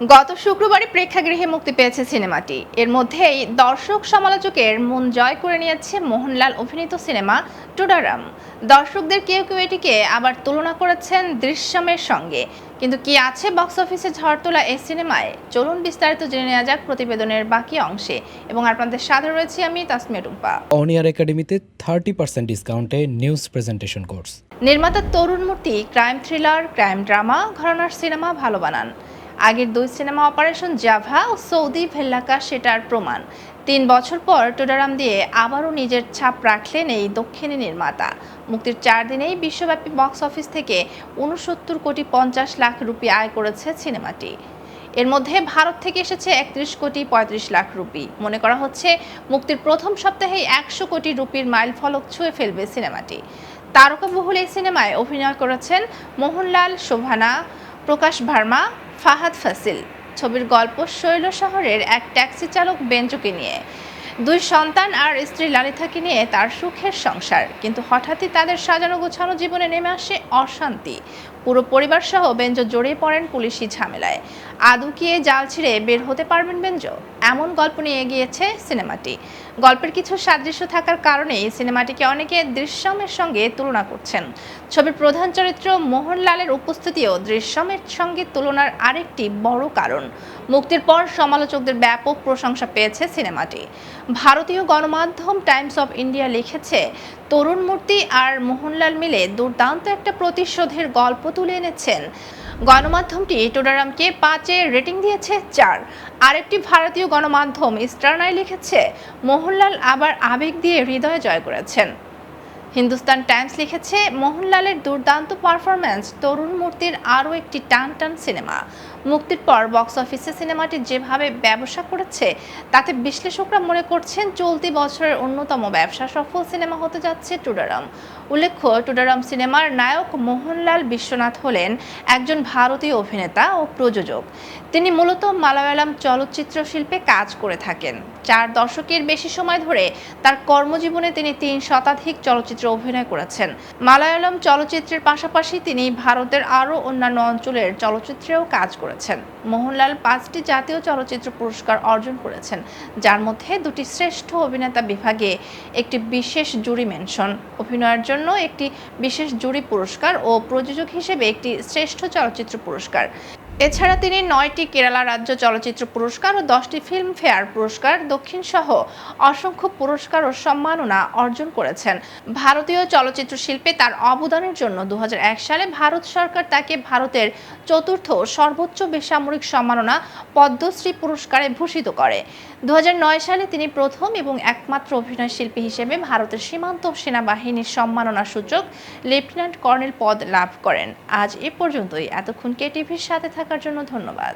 গত শুক্রবারই প্রেক্ষাগৃহে মুক্তি পেয়েছে সিনেমাটি। এর মধ্যেই দর্শক সমালোচকের মন জয় করে নিয়েছে মোহনলাল অভিনীত সিনেমা টুডারাম। দর্শকদের কেউ কেউ এটিকে আবার তুলনা করেছেন দৃশ্যমের সঙ্গে। কিন্তু কি আছে বক্স অফিসে ঝড় তোলা এই সিনেমায়? চলুন বিস্তারিত জেনে নেওয়া যাক প্রতিবেদনের বাকি অংশে। এবং আপনাদের সাথে রয়েছি আমি তাসমিয়া টুম্পা। অন এয়ার একাডেমিতে 30% ডিসকাউন্টে নিউজ প্রেজেন্টেশন কোর্স। নির্মাতা তরুণ মূর্তি ক্রাইম থ্রিলার, ক্রাইম ড্রামা ঘরানার সিনেমা ভালো বানান। আগের দুই সিনেমা অপারেশন জাভা ও সৌদি ভেল্লাকা সেটার প্রমাণ। ৩ বছর পর টুডারাম দিয়ে আবারও নিজের ছাপ রাখলেন এই দক্ষিণী নির্মাতা। মুক্তির 4 দিনেই বিশ্বব্যাপী বক্স অফিস থেকে 69,50,00,000 রুপি আয় করেছে সিনেমাটি। এর মধ্যে ভারত থেকে এসেছে 31,35,00,000 রুপি। মনে করা হচ্ছে মুক্তির প্রথম সপ্তাহেই 100 কোটি রুপির মাইল ফলক ছুঁয়ে ফেলবে সিনেমাটি। তারকাবহুল এই সিনেমায় অভিনয় করেছেন মোহনলাল, শোভানা, প্রকাশ ভার্মা, ফাহাদ ফাসিল। ছবির গল্প শৈল শহরের এক ট্যাক্সি চালক বেঞ্জুকে নিয়ে। 2 সন্তান আর স্ত্রী লালিথাকে নিয়ে তার সুখের সংসার, কিন্তু হঠাৎই তাদের সাজানো গোছানো জীবনে নেমে আসে অশান্তি। পুরো পরিবার সহ বেঞ্জো জড়িয়ে পড়েন পুলিশি ঝামেলায়। আদৌ কি এই জাল ছিঁড়ে বের হতে পারবেন বেঞ্জো? এমন গল্প নিয়ে গিয়েছে সিনেমাটি। গল্পের কিছু সাদৃশ্য থাকার কারণেই সিনেমাটিকে অনেকে দৃশ্যমের সঙ্গে তুলনা করছেন। ছবির প্রধান চরিত্র মোহনলালের উপস্থিতিও দৃশ্যমের সঙ্গে তুলনার আরেকটি বড় কারণ। মুক্তির পর সমালোচকদের ব্যাপক প্রশংসা পেয়েছে সিনেমাটি। ভারতীয় গণমাধ্যম টাইমস অফ ইন্ডিয়া লিখেছে, তরুণ মূর্তি আর মোহনলাল মিলে দুর্দান্ত একটা প্রতিশোধের গল্প তুলে এনেছেন। গণমাধ্যমটি টুডারামকে 5-এর রেটিং দিয়েছে 4। আরেকটি ভারতীয় গণমাধ্যম স্টারনায় লিখেছে, মোহনলাল আবার আবেগ দিয়ে হৃদয় জয় করেছেন। হিন্দুস্তান টাইমস লিখেছে, মোহনলালের দুর্দান্ত পারফরম্যান্স তরুণ মূর্তির আরও একটি টান সিনেমা। মুক্তির পর বক্স অফিসে সিনেমাটি যেভাবে ব্যবসা করেছে তাতে বিশ্লেষকরা মনে করছেন চলতি বছরের অন্যতম ব্যবসা সফল সিনেমা হতে যাচ্ছে টুডারাম। উল্লেখ্য, টুডারাম সিনেমার নায়ক মোহনলাল বিশ্বনাথ হলেন একজন ভারতীয় অভিনেতা ও প্রযোজক। তিনি মূলত মালায়ালাম চলচ্চিত্র শিল্পে কাজ করে থাকেন। 4 দশকের বেশি সময় ধরে তার কর্মজীবনে তিনি 3 শতাধিক চলচ্চিত্রে অভিনয় করেছেন। মালায়ালাম চলচ্চিত্রের পাশাপাশি তিনি ভারতের আরও অন্যান্য অঞ্চলের চলচ্চিত্রেও কাজ করেছেন। মোহনলাল 5টি জাতীয় চলচ্চিত্র পুরস্কার অর্জন করেছেন, যার মধ্যে 2টি শ্রেষ্ঠ অভিনেতা বিভাগে, একটি বিশেষ জুরি মেনশন, অভিনয়ের জন্য একটি বিশেষ জুরি পুরস্কার ও প্রযোজক হিসেবে একটি শ্রেষ্ঠ চলচ্চিত্র পুরস্কার। এছাড়া তিনি 9টি কেরালা রাজ্য চলচ্চিত্র পুরস্কার ও 10টি ফিল্মফেয়ার পুরস্কার দক্ষিণ সহ অসংখ্য পুরস্কার ও সম্মাননা অর্জন করেছেন। ভারতীয় চলচ্চিত্র শিল্পে তার অবদানের জন্য 2001 সালে ভারত সরকার তাকে ভারতের 4র্থ সর্বোচ্চ বেসামরিক সম্মাননা পদ্মশ্রী পুরস্কারে ভূষিত করে। 2009 সালে তিনি প্রথম এবং একমাত্র অভিনয় শিল্পী হিসেবে ভারতের সীমান্ত সেনাবাহিনীর সম্মাননা সূচক লেফটেন্যান্ট কর্নেল পদ লাভ করেন। আজ এ পর্যন্তই। এতক্ষণ কেটিভির সাথে থাকার জন্য ধন্যবাদ।